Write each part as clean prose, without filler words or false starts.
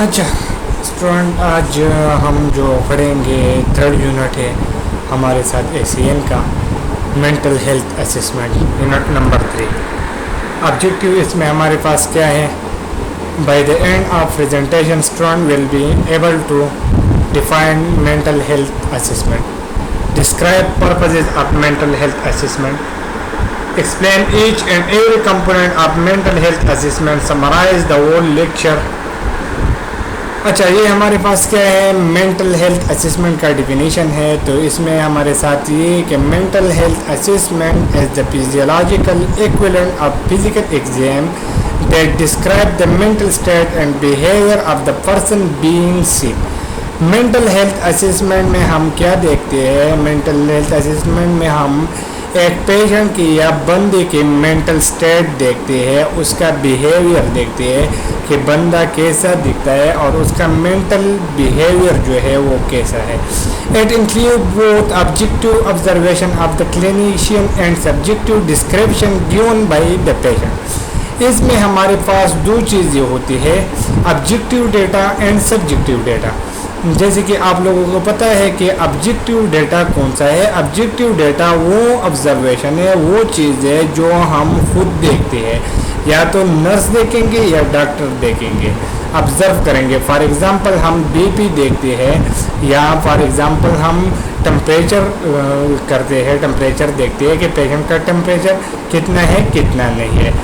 अच्छा स्टूडेंट, आज हम जो पढ़ेंगे थर्ड यूनिट है हमारे साथ ACN का mental health assessment, unit number 3। Objective इसमें हमारे पास क्या है? By the end of presentation student will be able to define mental health assessment, describe purposes of mental health assessment, explain each and every component of mental health assessment, summarize the whole lecture। अच्छा, ये हमारे पास क्या है? Mental health assessment का definition है। तो इसमें हमारे साथ ये कि mental health assessment is the physiological equivalent of physical exam that describe the mental state and behaviour of the person being sick. Mental health assessment में हम क्या देखते हैं? मेंटल हेल्थ असेसमेंट में हम एक पेशेंट की या बंदे की मेंटल स्टेट देखते हैं, उसका बिहेवियर देखते हैं कि बंदा कैसा दिखता है और उसका मेंटल बिहेवियर जो है वो कैसा है। It include both objective observation of the clinician and subjective description given by the patient. इसमें हमारे पास दो चीज़ें होती है, objective data and subjective data. जैसे कि आप लोगों को पता है कि ऑब्जेक्टिव डेटा कौन सा है? ऑब्जेक्टिव डेटा वो ऑब्जर्वेशन है, वो चीज़ है जो हम खुद देखते हैं, या तो नर्स देखेंगे या डॉक्टर देखेंगे, ऑब्जर्व करेंगे। फॉर एग्ज़ाम्पल हम बीपी देखते हैं, या फॉर एग्ज़ाम्पल हम टेम्परेचर करते हैं, टेम्परेचर देखते हैं कि पेशेंट का टेम्परेचर कितना है कितना नहीं है।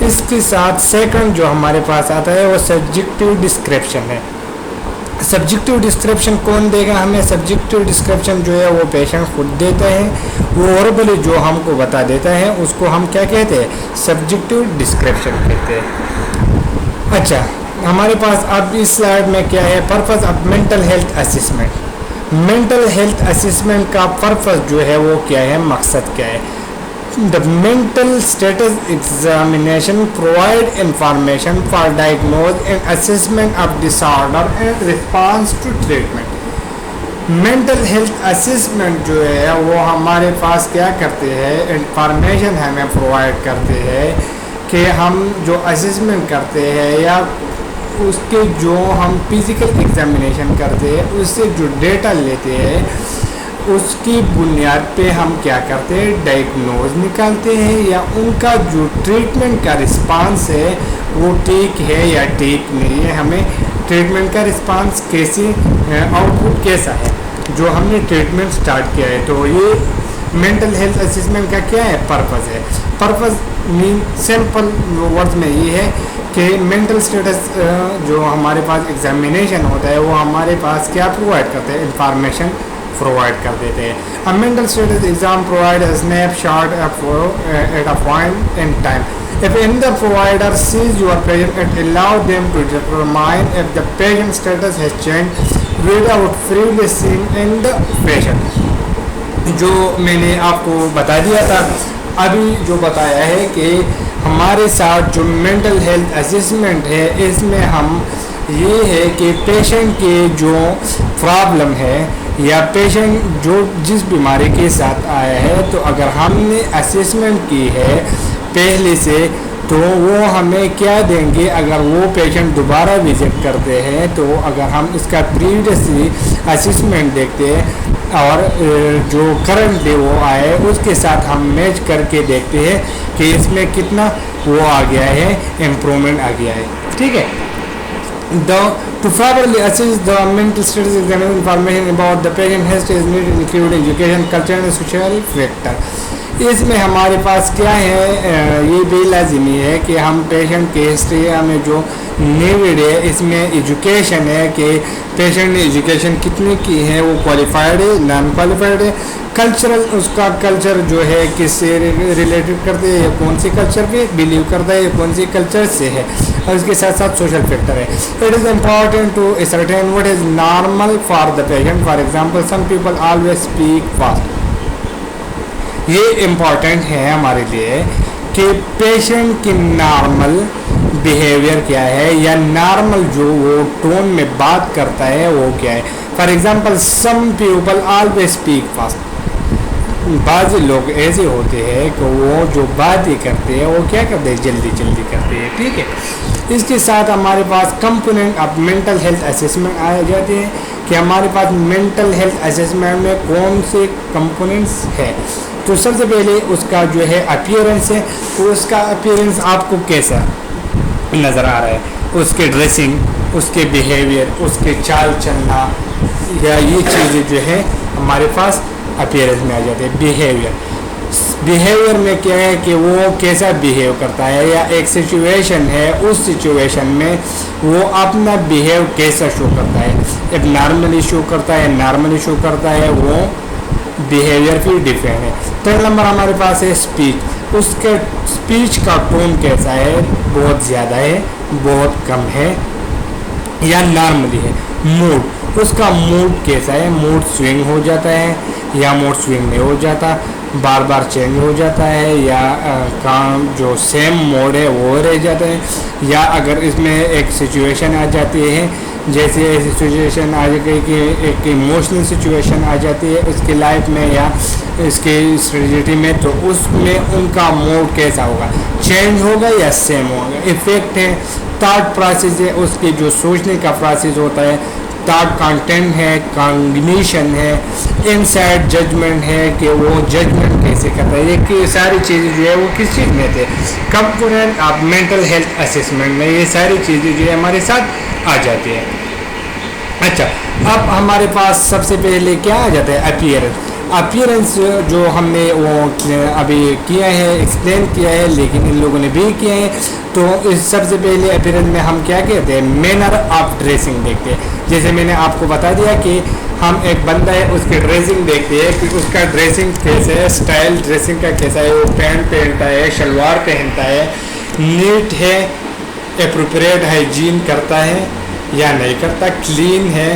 इसके साथ सेकंड जो हमारे पास आता है वो सब्जेक्टिव डिस्क्रिप्शन है। सब्जेक्टिव डिस्क्रिप्शन कौन देगा हमें? सब्जेक्टिव डिस्क्रिप्शन जो है वो पेशेंट खुद देता है, वो वर्बली जो हमको बता देता है उसको हम क्या कहते हैं? सब्जेक्टिव डिस्क्रिप्शन कहते हैं। अच्छा, हमारे पास अब इस स्लाइड में क्या है? Purpose of mental health assessment. Mental health assessment का पर्पस जो है वो क्या है, मकसद क्या है? The mental status examination provide information for diagnosis and assessment of disorder and response to treatment। Mental health assessment जो है वो हमारे पास क्या करते हैं? इंफॉर्मेशन हमें प्रोवाइड करते हैं कि हम जो असेसमेंट करते हैं या उसके जो हम फिजिकल एग्जामिनेशन करते हैं उससे जो डेटा लेते हैं उसकी बुनियाद पे हम क्या करते हैं? डायग्नोज निकालते हैं, या उनका जो ट्रीटमेंट का रिस्पांस है वो ठीक है या ठीक नहीं है, हमें ट्रीटमेंट का रिस्पांस कैसे, आउटपुट कैसा है जो हमने ट्रीटमेंट स्टार्ट किया है। तो ये मेंटल हेल्थ असेसमेंट का क्या है? पर्पस है। पर्पस मीन सिंपल वर्ड्स में ये है कि मेंटल स्टेटस जो हमारे पास एग्जामिनेशन होता है वो हमारे पास क्या प्रोवाइड करते हैं? इंफॉर्मेशन प्रोवाइड कर देते हैं। A mental status exam provides a snapshot at a point in time. If another provider sees your patient, it allows them to determine if the patient status has changed without freely seeing in the patient। जो मैंने आपको बता दिया था, अभी जो बताया है कि हमारे साथ जो मेंटल हेल्थ असेसमेंट है इसमें हम ये है कि पेशेंट के जो प्रॉब्लम है या पेशेंट जो जिस बीमारी के साथ आया है, तो अगर हमने असेसमेंट की है पहले से तो वो हमें क्या देंगे? अगर वो पेशेंट दोबारा विजिट करते हैं तो अगर हम इसका प्रीवियसली असेसमेंट देखते हैं और जो करंटली वो आए उसके साथ हम मैच करके देखते हैं कि इसमें कितना वो आ गया है, इम्प्रूवमेंट आ गया है। ठीक है। To properly assess the mental status examine information about the patient history is needed include education, culture and social factor। इसमें हमारे पास क्या है? ये भी लाजिमी है कि हम पेशेंट की हिस्ट्री में जो नीड है इसमें एजुकेशन है कि पेशेंट ने एजुकेशन कितनी की है, वो क्वालिफाइड है, नॉन क्वालिफाइड है। कल्चरल, उसका कल्चर जो है किससे रिलेटेड करते हैं, कौन सी कल्चर पे बिलीव करता है, कौन सी कल्चर से है, और इसके साथ साथ सोशल फैक्टर है। It is important to ascertain what is normal for the patient. For example some people always speak fast. ये इम्पॉर्टेंट है हमारे लिए कि पेशेंट की नॉर्मल बिहेवियर क्या है या नॉर्मल जो वो टोन में बात करता है वो क्या है। For example some people always speak fast. बाज़ लोग ऐसे होते हैं कि वो जो बातें करते हैं वो क्या करते हैं, जल्दी जल्दी करते हैं, ठीक है। इसके साथ हमारे पास component of mental health assessment आ जाते हैं कि हमारे पास मेंटल हेल्थ असेसमेंट में कौन से कंपोनेंट्स है। तो सबसे पहले उसका जो है अपीयरेंस है, तो उसका अपीयरेंस आपको कैसा नज़र आ रहा है, उसके ड्रेसिंग, उसके बिहेवियर, उसके चाल चलना, या ये चीज़ें जो है हमारे पास अपीयरेंस में आ जाते हैं। बिहेवियर में क्या है कि वो कैसा बिहेव करता है, या एक सिचुएशन है उस सिचुएशन में वो अपना बिहेव कैसा शो करता है, एक नॉर्मली शो करता है, नॉर्मली शो करता है, वो बिहेवियर भी डिफरेंट है। थर्ड नंबर हमारे पास है स्पीच, उसके स्पीच का टोन कैसा है, बहुत ज़्यादा है, बहुत कम है, या नॉर्मली है। मूड, उसका मूड कैसा है, मूड स्विंग हो जाता है या मूड स्विंग नहीं हो जाता, बार बार चेंज हो जाता है, या काम जो सेम मोड है वो रह जाता है, या अगर इसमें एक सिचुएशन आ जाती है, जैसे सिचुएशन आ गई कि एक इमोशनल सिचुएशन आ जाती है उसकी लाइफ में या इसकी स्ट्रेटजी में, तो उसमें उनका मूड कैसा होगा, चेंज होगा या सेम होगा। इफेक्ट है, थॉट प्रोसेस है, उसके जो सोचने का प्रोसेस होता है, थॉट कंटेंट है, कॉग्निशन है, इनसाइड जजमेंट है कि वो जजमेंट कैसे करता है, ये कि सारी चीज़ें जो है वो किस चीज़ में थे, component of mental health assessment में ये सारी चीज़ें जो है हमारे साथ आ जाती है। अच्छा, अब हमारे पास सबसे पहले क्या आ जाता है, अपीयरेंस जो हमने वो अभी किया है, एक्सप्लेन किया है, लेकिन इन लोगों ने भी किया है। तो इस सबसे पहले अपीयरेंस में हम क्या कहते हैं, मैनर ऑफ ड्रेसिंग देखते हैं। जैसे मैंने आपको बता दिया कि हम एक बंदा है उसकी ड्रेसिंग देखते हैं कि उसका ड्रेसिंग कैसे है, स्टाइल ड्रेसिंग का कैसा है, वो पैंट पहनता है, शलवार पहनता है, नीट है, एप्रोप्रिएट हाइजीन करता है या नहीं करता, क्लीन है,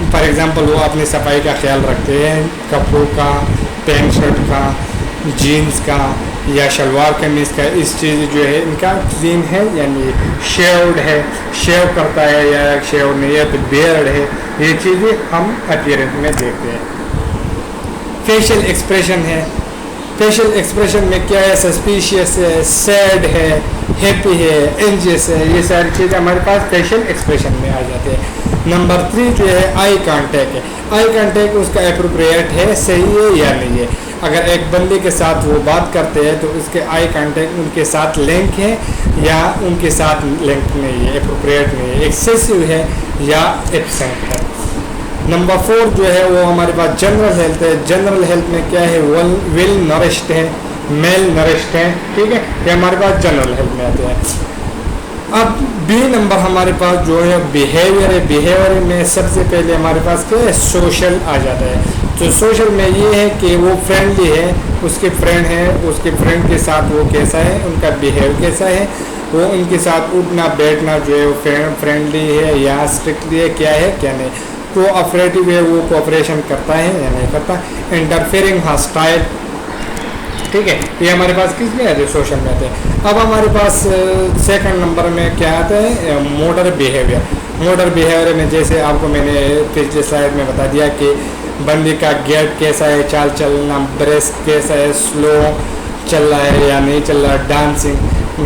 फॉर एग्ज़ाम्पल वो अपनी सफाई का ख्याल रखते हैं, कपड़ों का, पैंट शर्ट का, जीन्स का या शलवार कमीज़ का, इस चीज़ जो है इनका क्लीन है यानी शेव्ड है, शेव करता है या शेव नहीं है, तो बियर्ड है, ये चीज़ें हम अपीयरेंस में देखते हैं। फेशियल एक्सप्रेशन है, फेशियल एक्सप्रेशन में क्या है, सस्पिशियस है, सैड है, हैप्पी है, एंजियस है, ये सारी चीज़ें हमारे पास फेशियल एक्सप्रेशन में आ जाते हैं। नंबर 3 जो है आई कांटेक्ट है, आई कांटेक्ट उसका एप्रोप्रिएट है, सही है या नहीं है। अगर एक बंदे के साथ वो बात करते हैं तो उसके आई कांटेक्ट उनके साथ लिंक है या उनके साथ लिंक नहीं है, एप्रोप्रिएट नहीं है, एक्सेसिव है या एब्सेंट है। नंबर 4 जो है वो हमारे पास जनरल हेल्थ है, जनरल हेल्थ में क्या है, वेल नरिश्ड है, मेल नरिश्ड है, ठीक है, ये हमारे पास जनरल हेल्थ में आते हैं। अब बी नंबर हमारे पास जो है बिहेवियर है, बिहेवियर में सबसे पहले हमारे पास क्या है, सोशल आ जाता है। तो सोशल में ये है कि वो फ्रेंडली है, उसके फ्रेंड है, उसके फ्रेंड के साथ वो कैसा है, उनका बिहेव कैसा है, वो उनके साथ उठना बैठना जो है वो फ्रेंडली है या स्ट्रिक्टली है, क्या है क्या नहीं, कोऑपरेटिव है, वो कोऑपरेशन करता है या नहीं करता, इंटरफेयरिंग हॉस्टाइल, ठीक है, ये हमारे पास किस में आते हैं, सोशल में आते हैं। अब हमारे पास सेकंड नंबर में क्या आता है, मोटर बिहेवियर। मोटर बिहेवियर में जैसे आपको मैंने पिछले स्लाइड में बता दिया कि बंदे का गेट कैसा है, चाल चलना, ब्रेस्ट कैसा है, स्लो चल रहा है या नहीं चल रहा, डांसिंग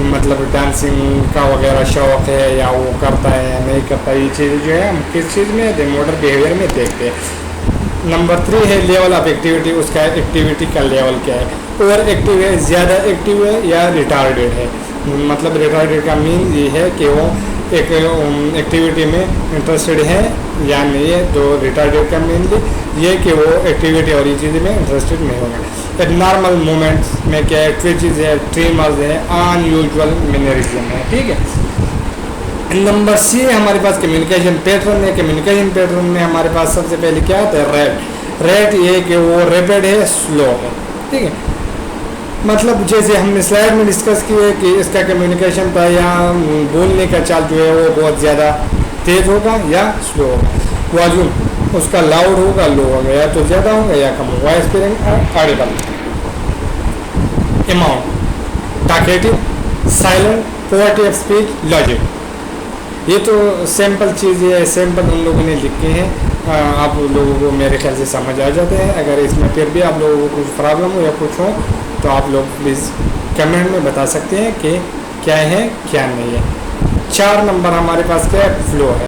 मतलब डांसिंग का वगैरह शौक है या वो करता है या नहीं करता, ये चीज़ जो है हम किस चीज़ में मोटर बिहेवियर में देखते हैं। नंबर 3 है लेवल ऑफ एक्टिविटी, उसका एक्टिविटी का लेवल क्या है, ओवर एक्टिव है, ज़्यादा एक्टिव है या रिटार्डेड है। मतलब रिटार्डेड का मीन ये है कि वो एक एक्टिविटी में इंटरेस्टेड है या नहीं है, तो रिटार्डेड का मीन ये कि वो एक्टिविटी और ये चीज़ में इंटरेस्टेड नहीं होगा। एक नॉर्मल मूवमेंट्स में क्या है, ट्विचेस है, ट्रीमर्स है, अनयूजुअल मैनरिज्म है, ठीक है। नंबर सी हमारे पास कम्युनिकेशन पैटर्न है। कम्युनिकेशन पैटर्न में हमारे पास सबसे पहले क्या आता है, रेट ये कि वो रैपिड है, स्लो है, ठीक है। मतलब जैसे हमने स्लाइड में डिस्कस किए कि इसका कम्युनिकेशन था या बोलने का चाल जो है वो बहुत ज़्यादा तेज़ होगा या स्लो होगा, वॉल्यूम उसका लाउड होगा, लो होगा, या तो ज़्यादा होगा या कम होगा, voice Audible, amount, talkative, silent, poverty of speech, logic. ये तो सैम्पल चीज़ें है, सैम्पल उन लोगों ने लिखे हैं, आप लोगों को मेरे ख्याल से समझ आ जाते हैं। अगर इसमें फिर भी आप लोगों को कुछ प्रॉब्लम हो या कुछ हो तो आप लोग प्लीज़ कमेंट में बता सकते हैं कि क्या है क्या नहीं है। 4 नंबर हमारे पास क्या है, फ्लो है।